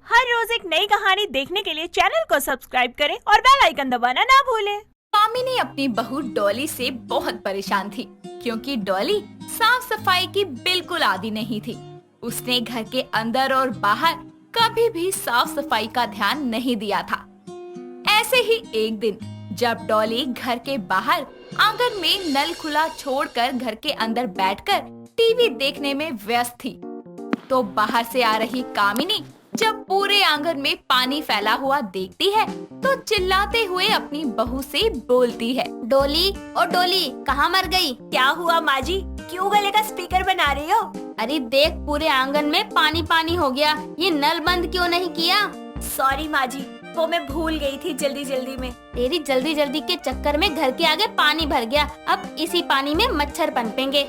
हर रोज एक नई कहानी देखने के लिए चैनल को सब्सक्राइब करें और बेल आइकन दबाना ना भूलें। कामिनी अपनी बहू डॉली से बहुत परेशान थी क्योंकि डॉली साफ सफाई की बिल्कुल आदी नहीं थी। उसने घर के अंदर और बाहर कभी भी साफ सफाई का ध्यान नहीं दिया था। ऐसे ही एक दिन जब डॉली घर के बाहर आंगन में नल खुला छोड़कर घर के अंदर बैठकर टीवी देखने में व्यस्त थी, तो बाहर से आ रही कामिनी जब पूरे आंगन में पानी फैला हुआ देखती है तो चिल्लाते हुए अपनी बहू से बोलती है, डोली ओ डोली, कहाँ मर गई? क्या हुआ माँ जी, क्यों गले का स्पीकर बना रही हो? अरे देख, पूरे आंगन में पानी पानी हो गया, ये नल बंद क्यों नहीं किया? सॉरी माँ जी, वो मैं भूल गई थी जल्दी जल्दी में। तेरी जल्दी जल्दी के चक्कर में घर के आगे पानी भर गया, अब इसी पानी में मच्छर पनपेंगे।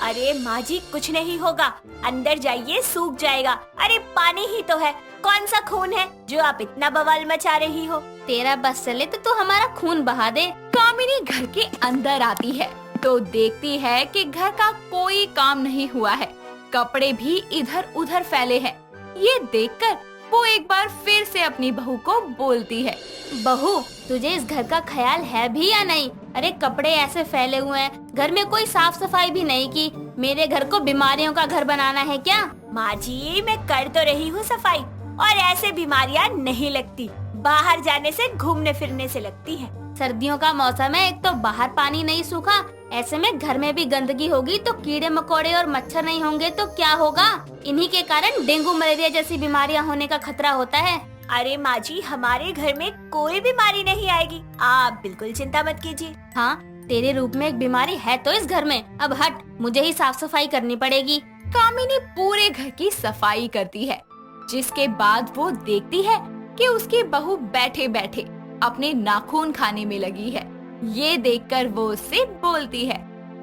अरे माँ जी कुछ नहीं होगा, अंदर जाइए सूख जाएगा। अरे पानी ही तो है, कौन सा खून है जो आप इतना बवाल मचा रही हो? तेरा बस चले तो तू हमारा खून बहा दे। कामिनी घर के अंदर आती है तो देखती है कि घर का कोई काम नहीं हुआ है, कपड़े भी इधर उधर फैले हैं। ये देखकर वो एक बार फिर से अपनी बहू को बोलती है, बहू तुझे इस घर का ख्याल है भी या नहीं? अरे कपड़े ऐसे फैले हुए हैं, घर में कोई साफ सफाई भी नहीं की, मेरे घर को बीमारियों का घर बनाना है क्या? माँ जी मैं कर तो रही हूँ सफाई, और ऐसे बीमारियाँ नहीं लगती, बाहर जाने से घूमने फिरने से लगती है। सर्दियों का मौसम है, एक तो बाहर पानी नहीं सूखा, ऐसे में घर में भी गंदगी होगी तो कीड़े मकोड़े और मच्छर नहीं होंगे तो क्या होगा? इन्हीं के कारण डेंगू मलेरिया जैसी बीमारियां होने का खतरा होता है। अरे माँ जी हमारे घर में कोई बीमारी नहीं आएगी, आप बिल्कुल चिंता मत कीजिए। हाँ, तेरे रूप में एक बीमारी है तो इस घर में, अब हट, मुझे ही साफ सफाई करनी पड़ेगी। कामिनी पूरे घर की सफाई करती है, जिसके बाद वो देखती है कि उसकी बहू बैठे बैठे अपने नाखून खाने में लगी है। ये देखकर वो उससे बोलती है,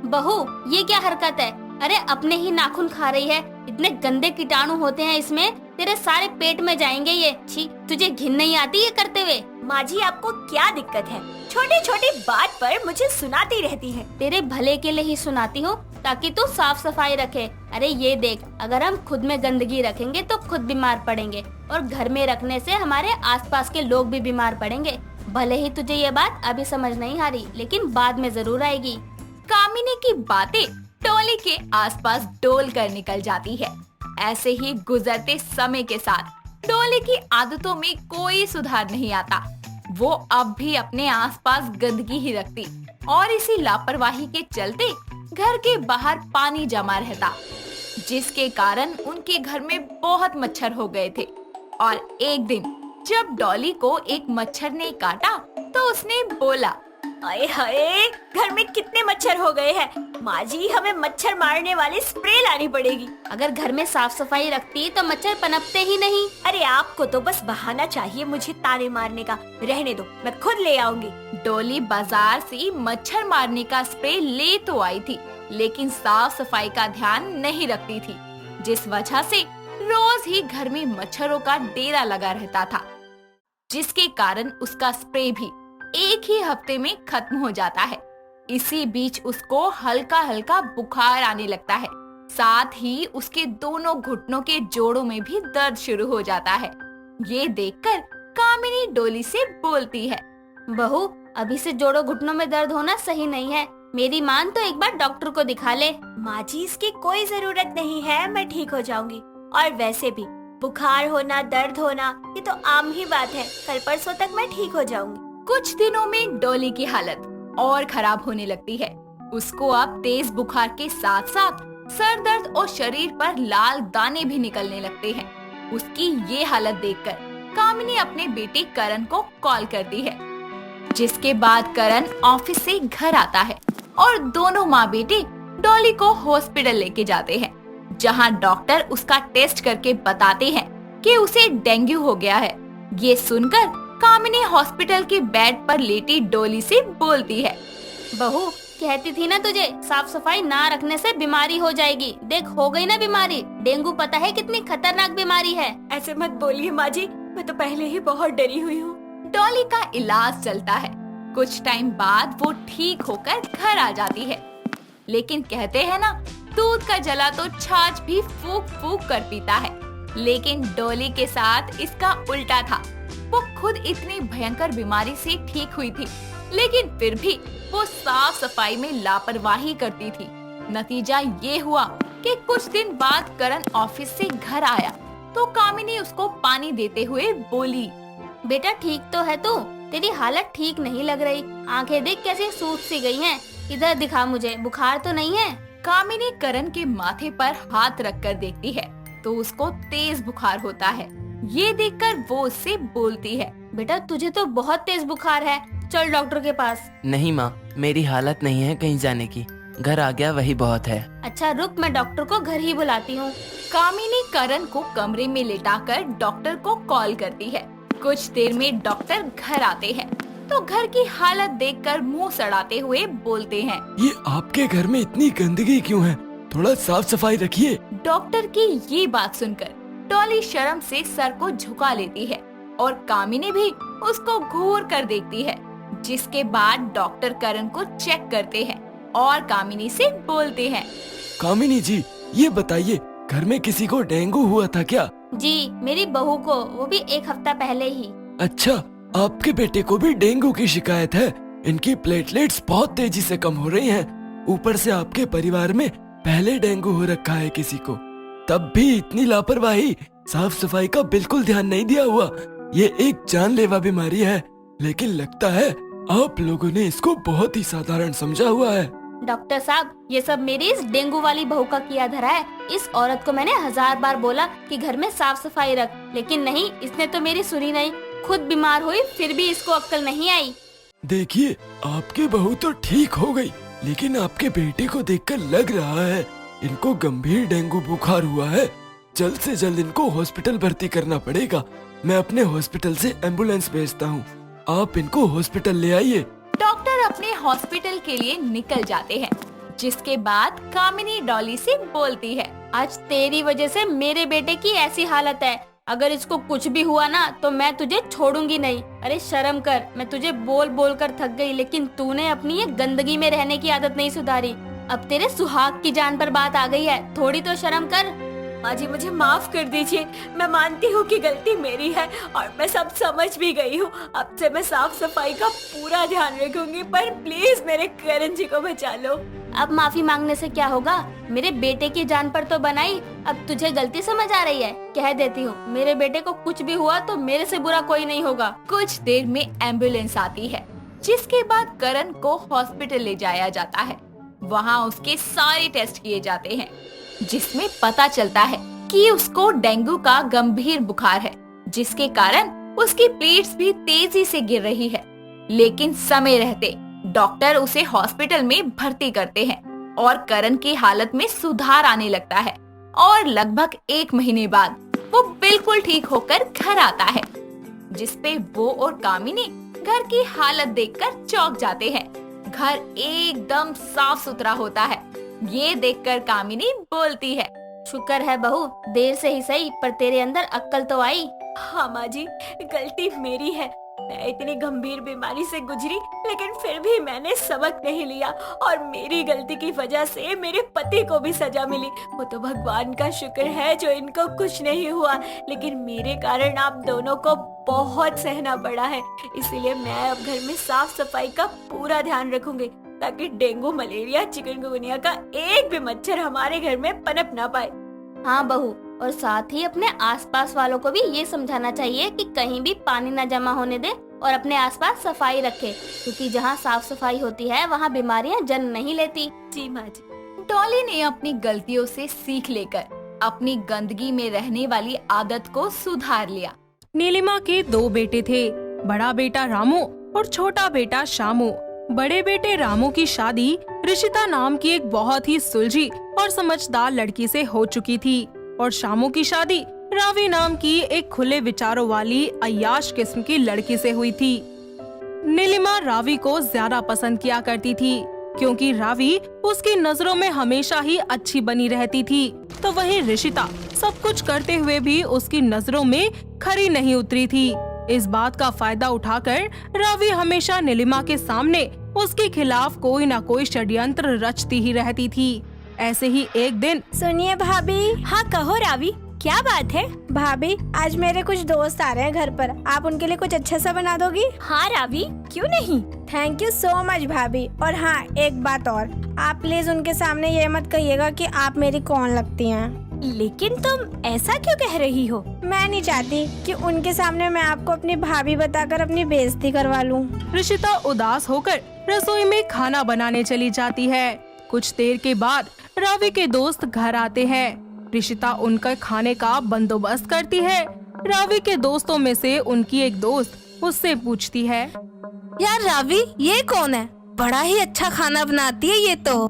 बहू ये क्या हरकत है? अरे अपने ही नाखून खा रही है, इतने गंदे कीटाणु होते हैं इसमें, तेरे सारे पेट में जाएंगे ये। छी, तुझे घिन नहीं आती ये करते हुए? माँ जी आपको क्या दिक्कत है, छोटी छोटी बात पर मुझे सुनाती रहती है। तेरे भले के लिए ही सुनाती हूँ ताकि तू साफ सफाई रखे। अरे ये देख, अगर हम खुद में गंदगी रखेंगे तो खुद बीमार पड़ेंगे, और घर में रखने से हमारे आसपास के लोग भी बीमार पड़ेंगे। भले ही तुझे ये बात अभी समझ नहीं आ रही, लेकिन बाद में जरूर आएगी। कामिनी की बातें डॉली के आसपास डोल कर निकल जाती है। ऐसे ही गुजरते समय के साथ डॉली की आदतों में कोई सुधार नहीं आता। वो अब भी अपने आसपास गंदगी ही रखती, और इसी लापरवाही के चलते घर के बाहर पानी जमा रहता, जिसके कारण उनके घर में बहुत मच्छर हो गए थे। और एक दिन जब डॉली को एक मच्छर ने काटा तो उसने बोला, अरे हाय, घर में कितने मच्छर हो गए हैं, माँ जी हमें मच्छर मारने वाली स्प्रे लानी पड़ेगी। अगर घर में साफ सफाई रखती तो मच्छर पनपते ही नहीं। अरे आपको तो बस बहाना चाहिए मुझे ताने मारने का, रहने दो मैं खुद ले आऊंगी। डॉली बाजार से मच्छर मारने का स्प्रे ले तो आई थी, लेकिन साफ सफाई का ध्यान नहीं रखती थी, जिस वजह से रोज ही घर में मच्छरों का डेरा लगा रहता था, जिसके कारण उसका स्प्रे भी एक ही हफ्ते में खत्म हो जाता है। इसी बीच उसको हल्का हल्का बुखार आने लगता है, साथ ही उसके दोनों घुटनों के जोड़ों में भी दर्द शुरू हो जाता है। ये देखकर कामिनी डॉली से बोलती है, बहू अभी से जोड़ों घुटनों में दर्द होना सही नहीं है, मेरी मान तो एक बार डॉक्टर को दिखा ले। माँ जी इसकी कोई जरूरत नहीं है, मैं ठीक हो जाऊंगी, और वैसे भी बुखार होना दर्द होना ये तो आम ही बात है, कल परसों तक मैं ठीक हो जाऊंगी। कुछ दिनों में डॉली की हालत और खराब होने लगती है। उसको अब तेज बुखार के साथ साथ सर दर्द और शरीर पर लाल दाने भी निकलने लगते हैं। उसकी ये हालत देखकर कामिनी अपने बेटे करण को कॉल करती है, जिसके बाद करण ऑफिस से घर आता है और दोनों माँ बेटे डॉली को हॉस्पिटल लेके जाते हैं, जहाँ डॉक्टर उसका टेस्ट करके बताते हैं कि उसे डेंगू हो गया है। ये सुनकर कामिनी हॉस्पिटल के बेड पर लेटी डॉली से बोलती है, बहू कहती थी ना तुझे, साफ सफाई ना रखने से बीमारी हो जाएगी, देख हो गई ना बीमारी। डेंगू पता है कितनी खतरनाक बीमारी है। ऐसे मत बोलिए माँ जी, मैं तो पहले ही बहुत डरी हुई हूँ। डॉली का इलाज चलता है, कुछ टाइम बाद वो ठीक होकर घर आ जाती है, लेकिन कहते हैं ना, दूध का जला तो छाछ भी फूंक फूंक कर पीता है। लेकिन डॉली के साथ इसका उल्टा था। वो खुद इतनी भयंकर बीमारी से ठीक हुई थी, लेकिन फिर भी वो साफ सफाई में लापरवाही करती थी। नतीजा ये हुआ कि कुछ दिन बाद करण ऑफिस से घर आया तो कामिनी उसको पानी देते हुए बोली, बेटा ठीक तो है तू? तेरी हालत ठीक नहीं लग रही, आंखें देख कैसे सूज सी गई हैं। इधर दिखा मुझे, बुखार तो नहीं है? कामिनी करण के माथे पर हाथ रखकर देखती है तो उसको तेज बुखार होता है। ये देखकर वो उससे बोलती है, बेटा तुझे तो बहुत तेज बुखार है, चल डॉक्टर के पास। नहीं माँ, मेरी हालत नहीं है कहीं जाने की, घर आ गया वही बहुत है। अच्छा रुक, मैं डॉक्टर को घर ही बुलाती हूँ। कामिनी करण को कमरे में लेटाकर डॉक्टर को कॉल करती है। कुछ देर में डॉक्टर घर आते हैं तो घर की हालत देखकर मुंह सड़ाते हुए बोलते हैं, ये आपके घर में इतनी गंदगी क्यों है? थोड़ा साफ सफाई रखिए। डॉक्टर की ये बात सुनकर डॉली शर्म से सर को झुका लेती है और कामिनी भी उसको घूर कर देखती है। जिसके बाद डॉक्टर करण को चेक करते हैं और कामिनी से बोलते हैं, कामिनी जी, ये बताइए घर में किसी को डेंगू हुआ था क्या? जी मेरी बहू को, वो भी 1 हफ्ता पहले ही। अच्छा, आपके बेटे को भी डेंगू की शिकायत है। इनकी प्लेटलेट्स बहुत तेजी से कम हो रही हैं। ऊपर से आपके परिवार में पहले डेंगू हो रखा है किसी को, तब भी इतनी लापरवाही, साफ सफाई का बिल्कुल ध्यान नहीं दिया हुआ। ये एक जानलेवा बीमारी है, लेकिन लगता है आप लोगों ने इसको बहुत ही साधारण समझा हुआ है। डॉक्टर साहब, ये सब मेरी इस डेंगू वाली बहू का किया धरा है। इस औरत को मैंने 1000 बार बोला कि घर में साफ सफाई रख, लेकिन नहीं, इसने तो मेरी सुनी नहीं। खुद बीमार हुई फिर भी इसको अक्ल नहीं आई। देखिए, आपकी बहू तो ठीक हो गई, लेकिन आपके बेटे को देखकर लग रहा है इनको गंभीर डेंगू बुखार हुआ है। जल्द से जल्द इनको हॉस्पिटल भर्ती करना पड़ेगा। मैं अपने हॉस्पिटल से एम्बुलेंस भेजता हूँ, आप इनको हॉस्पिटल ले आइए। डॉक्टर अपने हॉस्पिटल के लिए निकल जाते हैं। जिसके बाद कामिनी डॉली से बोलती है, आज तेरी वजह से मेरे बेटे की ऐसी हालत है। अगर इसको कुछ भी हुआ ना तो मैं तुझे छोड़ूंगी नहीं। अरे शर्म कर, मैं तुझे बोल बोल कर थक गई, लेकिन तूने अपनी ये गंदगी में रहने की आदत नहीं सुधारी। अब तेरे सुहाग की जान पर बात आ गई है, थोड़ी तो शर्म कर। माँ जी मुझे माफ कर दीजिए, मैं मानती हूँ कि गलती मेरी है और मैं सब समझ भी गई हूँ। अब से मैं साफ सफाई का पूरा ध्यान रखूंगी, पर प्लीज मेरे करण जी को बचा लो। अब माफी मांगने से क्या होगा? मेरे बेटे की जान पर तो बनाई, अब तुझे गलती समझ आ रही है। कह देती हूँ, मेरे बेटे को कुछ भी हुआ तो मेरे से बुरा कोई नहीं होगा। कुछ देर में एम्बुलेंस आती है, जिसके बाद करण को हॉस्पिटल ले जाया जाता है। वहाँ उसके सारे टेस्ट किए जाते हैं, जिसमें पता चलता है कि उसको डेंगू का गंभीर बुखार है, जिसके कारण उसकी प्लेट्स भी तेजी से गिर रही है। लेकिन समय रहते डॉक्टर उसे हॉस्पिटल में भर्ती करते हैं और करण की हालत में सुधार आने लगता है और लगभग 1 महीने बाद वो बिल्कुल ठीक होकर घर आता है। जिसपे वो और कामिनी घर की हालत देखकर चौंक जाते हैं। घर एकदम साफ सुथरा होता है। ये देखकर कामिनी बोलती है, शुक्र है बहू, देर से ही सही, पर तेरे अंदर अक्ल तो आई। हाँ माँ जी, गलती मेरी है। मैं इतनी गंभीर बीमारी से गुजरी, लेकिन फिर भी मैंने सबक नहीं लिया और मेरी गलती की वजह से मेरे पति को भी सजा मिली। वो तो भगवान का शुक्र है जो इनको कुछ नहीं हुआ, लेकिन मेरे कारण आप दोनों को बहुत सहना पड़ा है। इसीलिए मैं अब घर में साफ सफाई का पूरा ध्यान रखूंगी, ताकि डेंगू, मलेरिया, चिकनगुनिया का एक भी मच्छर हमारे घर में पनप ना पाए। हाँ बहू, और साथ ही अपने आसपास वालों को भी ये समझाना चाहिए कि कहीं भी पानी न जमा होने दे और अपने आसपास सफाई रखे, क्योंकि जहाँ साफ सफाई होती है वहाँ बीमारियाँ जन्म नहीं लेती। जी माँ जी। डॉली ने अपनी गलतियों से सीख लेकर अपनी गंदगी में रहने वाली आदत को सुधार लिया। नीलिमा के 2 बेटे थे, बड़ा बेटा रामू और छोटा बेटा शामू। बड़े बेटे रामू की शादी ऋषिता नाम की एक बहुत ही सुलझी और समझदार लड़की से हो चुकी थी और शामू की शादी रावी नाम की एक खुले विचारों वाली अय्याश किस्म की लड़की से हुई थी। नीलिमा रावी को ज्यादा पसंद किया करती थी, क्योंकि रावी उसकी नजरों में हमेशा ही अच्छी बनी रहती थी, तो वहीं ऋषिता सब कुछ करते हुए भी उसकी नजरों में खरी नहीं उतरी थी। इस बात का फायदा उठाकर रावी हमेशा नीलिमा के सामने उसके खिलाफ कोई न कोई षड्यंत्र रचती ही रहती थी। ऐसे ही एक दिन, सुनिए भाभी। हाँ कहो रावी, क्या बात है? भाभी, आज मेरे कुछ दोस्त आ रहे हैं घर पर, आप उनके लिए कुछ अच्छा सा बना दोगी? हाँ रावी, क्यों नहीं। थैंक यू सो मच भाभी। और हाँ, एक बात और, आप प्लीज उनके सामने ये मत कहिएगा कि आप मेरी कौन लगती हैं। लेकिन तुम ऐसा क्यों कह रही हो? मैं नहीं चाहती कि उनके सामने मैं आपको अपनी भाभी बताकर अपनी बेइज्जती करवा लूं। ऋषिता उदास होकर रसोई में खाना बनाने चली जाती है। कुछ देर के बाद रावी के दोस्त घर आते हैं। ऋषिता उनका खाने का बंदोबस्त करती है। रावी के दोस्तों में से उनकी एक दोस्त उससे पूछती है, यार रावी, ये कौन है? बड़ा ही अच्छा खाना बनाती है ये तो।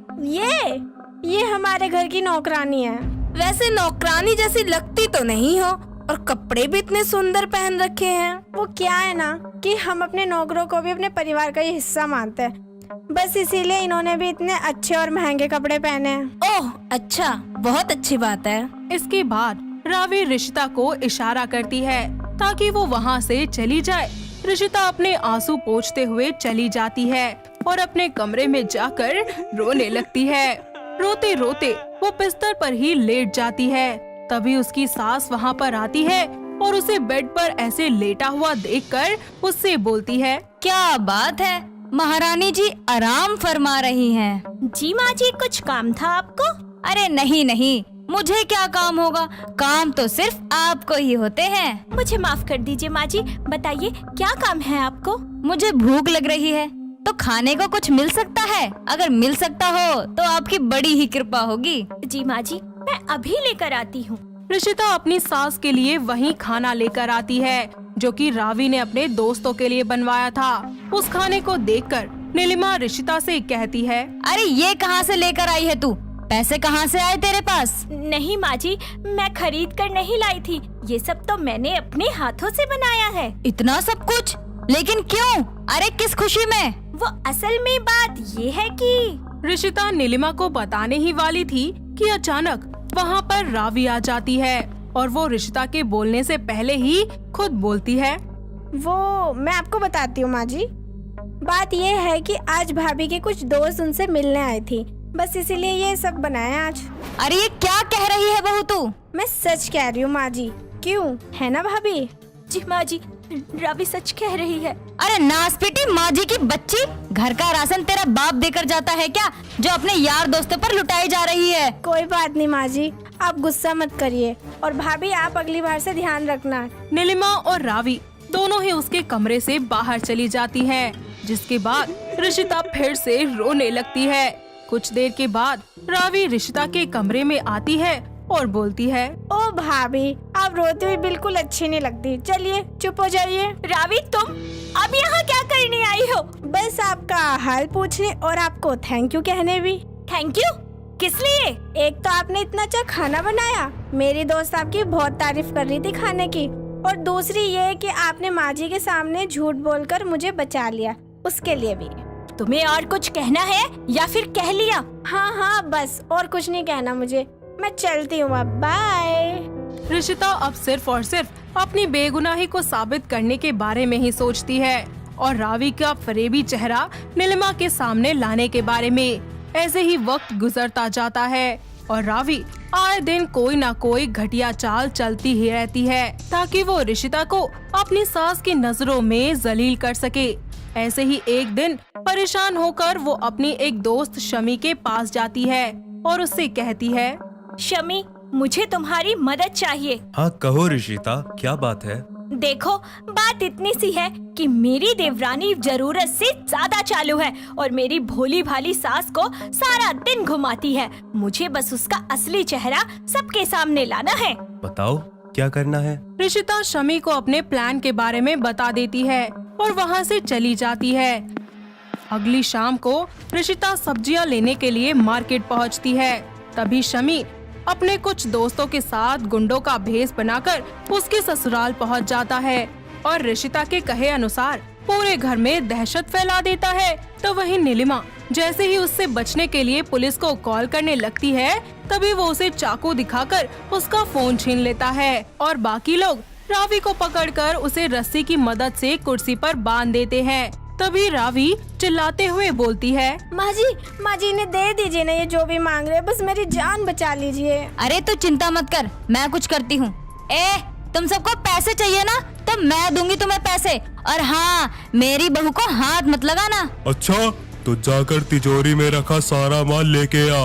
ये हमारे घर की नौकरानी है। वैसे नौकरानी जैसी लगती तो नहीं हो, और कपड़े भी इतने सुंदर पहन रखे हैं। वो क्या है ना कि हम अपने नौकरों को भी अपने परिवार का ही हिस्सा मानते हैं, बस इसीलिए इन्होंने भी इतने अच्छे और महंगे कपड़े पहने हैं। ओह अच्छा, बहुत अच्छी बात है। इसके बाद रावी ऋषिता को इशारा करती है ताकि वो वहाँ से चली जाए। ऋषिता अपने आंसू पोंछते हुए चली जाती है और अपने कमरे में जाकर रोने लगती है। रोते रोते वो बिस्तर पर ही लेट जाती है। तभी उसकी सास वहाँ पर आती है और उसे बेड पर ऐसे लेटा हुआ देखकर उससे बोलती है, क्या बात है, महारानी जी आराम फरमा रही हैं। जी माँ जी, कुछ काम था आपको? अरे नहीं नहीं, मुझे क्या काम होगा, काम तो सिर्फ आपको ही होते हैं। मुझे माफ कर दीजिए माँ जी, बताइए क्या काम है आपको? मुझे भूख लग रही है, तो खाने को कुछ मिल सकता है? अगर मिल सकता हो तो आपकी बड़ी ही कृपा होगी। जी माँ जी, मैं अभी लेकर आती हूँ। ऋषिता अपनी सास के लिए वही खाना लेकर आती है जो कि रावी ने अपने दोस्तों के लिए बनवाया था। उस खाने को देखकर नीलिमा ऋषिता से कहती है, अरे ये कहाँ से लेकर आई है तू? पैसे कहाँ से आए तेरे पास? नहीं माँ जी, मैं खरीद कर नहीं लाई थी, ये सब तो मैंने अपने हाथों से बनाया है। इतना सब कुछ? लेकिन क्यों? अरे किस खुशी में? वो असल में बात ये है कि ऋषिता नीलिमा को बताने ही वाली थी कि अचानक वहाँ पर रावी आ जाती है और वो ऋषिता के बोलने से पहले ही खुद बोलती है, वो मैं आपको बताती हूँ माँ जी। बात ये है कि आज भाभी के कुछ दोस्त उनसे मिलने आए थी, बस इसीलिए ये सब बनाया आज। अरे ये क्या कह रही है बहू तू? मैं सच कह रही हूँ माँ जी, क्यों है ना भाभी? जी माँ जी, रावी सच कह रही है। अरे नासपीटी माँ जी की बच्ची, घर का राशन तेरा बाप देकर जाता है क्या, जो अपने यार दोस्तों पर लुटाई जा रही है? कोई बात नहीं माँ जी, आप गुस्सा मत करिए, और भाभी आप अगली बार से ध्यान रखना। नीलिमा और रावी दोनों ही उसके कमरे से बाहर चली जाती हैं, जिसके बाद ऋषिता फिर से रोने लगती है। कुछ देर के बाद रावी ऋषिता के कमरे में आती है और बोलती है, ओ भाभी, आप रोती हुई बिल्कुल अच्छी नहीं लगती, चलिए चुप हो जाइए। रावी, तुम अब यहाँ क्या करने आई हो? बस आपका हाल पूछने और आपको थैंक यू कहने भी। Thank you? किस लिए? एक तो आपने इतना अच्छा खाना बनाया, मेरी दोस्त आपकी बहुत तारीफ कर रही थी खाने की, और दूसरी ये कि आपने माँ जी के सामने झूठ बोलकर मुझे बचा लिया, उसके लिए भी। तुम्हें और कुछ कहना है या फिर कह लिया? हाँ, बस और कुछ नहीं कहना मुझे, मैं चलती हूँ, अब बाय। ऋषिता अब सिर्फ और सिर्फ अपनी बेगुनाही को साबित करने के बारे में ही सोचती है और रावी का फरेबी चेहरा नीलिमा के सामने लाने के बारे में। ऐसे ही वक्त गुजरता जाता है और रावी आए दिन कोई ना कोई घटिया चाल चलती ही रहती है ताकि वो ऋषिता को अपनी सास की नजरों में जलील कर सके। ऐसे ही एक दिन परेशान होकर वो अपनी एक दोस्त शमी के पास जाती है और उससे कहती है, शमी, मुझे तुम्हारी मदद चाहिए। हाँ कहो ऋषिता, क्या बात है? देखो, बात इतनी सी है कि मेरी देवरानी जरूरत से ज्यादा चालू है और मेरी भोली भाली सास को सारा दिन घुमाती है। मुझे बस उसका असली चेहरा सबके सामने लाना है। बताओ क्या करना है? ऋषिता शमी को अपने प्लान के बारे में बता देती है और वहाँ से चली जाती है। अगली शाम को ऋषिता सब्जियाँ लेने के लिए मार्केट पहुँचती है। तभी शमी अपने कुछ दोस्तों के साथ गुंडों का भेष बनाकर उसके ससुराल पहुंच जाता है और ऋषिता के कहे अनुसार पूरे घर में दहशत फैला देता है। तो वहीं नीलिमा जैसे ही उससे बचने के लिए पुलिस को कॉल करने लगती है, तभी वो उसे चाकू दिखाकर उसका फोन छीन लेता है और बाकी लोग रावी को पकड़कर उसे रस्सी की मदद से कुर्सी पर बांध देते हैं। तभी रावी चिल्लाते हुए बोलती है, माँ जी इन्हें दे दीजिए ना, ये जो भी मांग रहे हैं, बस मेरी जान बचा लीजिए। अरे तू चिंता मत कर, मैं कुछ करती हूँ। तुम सबको पैसे चाहिए ना, तो मैं दूंगी तुम्हें पैसे। और हाँ, मेरी बहू को हाथ मत लगाना। अच्छा, तो जाकर तिजोरी में रखा सारा माल लेके आ,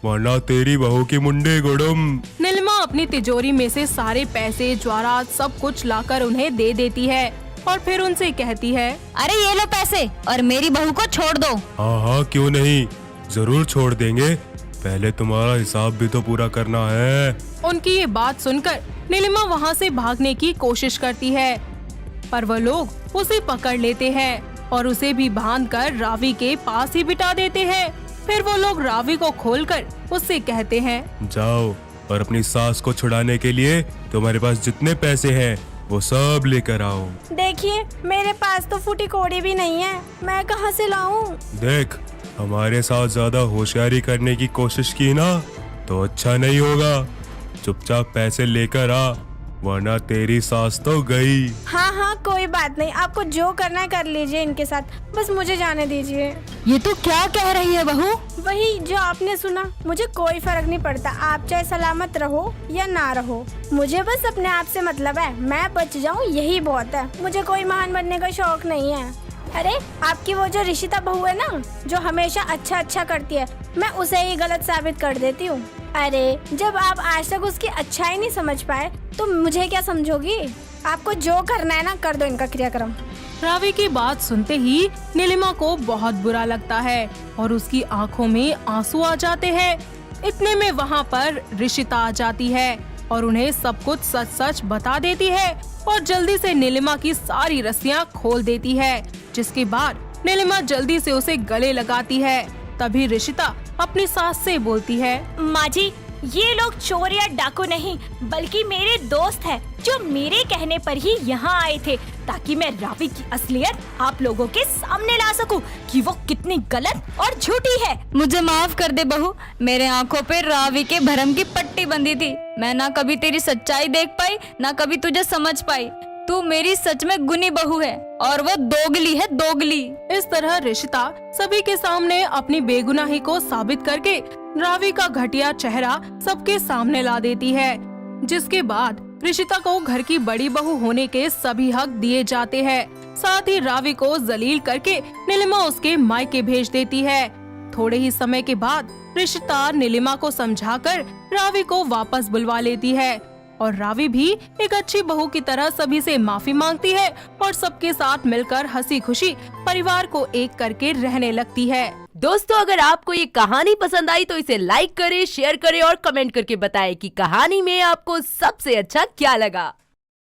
वरना तेरी बहू की मुंडी गुड़ुम। नीलिमा अपनी तिजोरी में से सारे पैसे ज्वारात सब कुछ लाकर उन्हें दे देती है और फिर उनसे कहती है, अरे ये लो पैसे और मेरी बहू को छोड़ दो। हाँ, क्यों नहीं, जरूर छोड़ देंगे, पहले तुम्हारा हिसाब भी तो पूरा करना है। उनकी ये बात सुनकर नीलिमा वहाँ से भागने की कोशिश करती है, पर वह लोग उसे पकड़ लेते हैं और उसे भी बांधकर रावी के पास ही बिठा देते हैं। फिर वो लोग रावी को खोलकर उससे कहते हैं, जाओ और अपनी सास को छुड़ाने के लिए तुम्हारे पास जितने पैसे हैं वो सब लेकर आओ। देखिए, मेरे पास तो फूटी कौड़ी भी नहीं है, मैं कहाँ से लाऊं? देख, हमारे साथ ज्यादा होशियारी करने की कोशिश की ना तो अच्छा नहीं होगा। चुपचाप पैसे लेकर आ, वरना तेरी सास तो गई। हाँ, कोई बात नहीं, आपको जो करना है कर लीजिए इनके साथ, बस मुझे जाने दीजिए। ये तो क्या कह रही है बहू? वही जो आपने सुना, मुझे कोई फर्क नहीं पड़ता, आप चाहे सलामत रहो या ना रहो, मुझे बस अपने आप से मतलब है, मैं बच जाऊँ यही बहुत है, मुझे कोई महान बनने का शौक नहीं है। अरे आपकी वो जो ऋषिता बहू है ना, जो हमेशा अच्छा करती है, मैं उसे ही गलत साबित कर देती हूँ। अरे जब आप आज तक उसकी अच्छाई नहीं समझ पाए तो मुझे क्या समझोगी? आपको जो करना है ना कर दो इनका क्रियाक्रम। रावी की बात सुनते ही नीलिमा को बहुत बुरा लगता है और उसकी आंखों में आंसू आ जाते हैं। इतने में वहाँ पर ऋषिता आ जाती है और उन्हें सब कुछ सच बता देती है और जल्दी से नीलिमा की सारी रस्सियाँ खोल देती है, जिसके बाद नीलिमा जल्दी से उसे गले लगाती है। तभी ऋषिता अपनी सास से बोलती है, माँ जी, ये लोग चोर या डाकू नहीं बल्कि मेरे दोस्त हैं, जो मेरे कहने पर ही यहाँ आए थे, ताकि मैं रावी की असलियत आप लोगों के सामने ला सकूं कि वो कितनी गलत और झूठी है। मुझे माफ कर दे बहू, मेरे आंखों पे रावी के भरम की पट्टी बंधी थी, मैं ना कभी तेरी सच्चाई देख पाई ना कभी तुझे समझ पाई। तू मेरी सच में गुनी बहू है और वो दोगली है, दोगली। इस तरह ऋषिता सभी के सामने अपनी बेगुनाही को साबित करके रावी का घटिया चेहरा सबके सामने ला देती है, जिसके बाद ऋषिता को घर की बड़ी बहू होने के सभी हक दिए जाते हैं। साथ ही रावी को जलील करके नीलिमा उसके मायके भेज देती है। थोड़े ही समय के बाद ऋषिता नीलिमा को समझाकर रावी को वापस बुलवा लेती है और रावी भी एक अच्छी बहू की तरह सभी से माफी मांगती है और सबके साथ मिलकर हंसी खुशी परिवार को एक करके रहने लगती है। दोस्तों, अगर आपको ये कहानी पसंद आई तो इसे लाइक करें, शेयर करें और कमेंट करके बताएं कि कहानी में आपको सबसे अच्छा क्या लगा।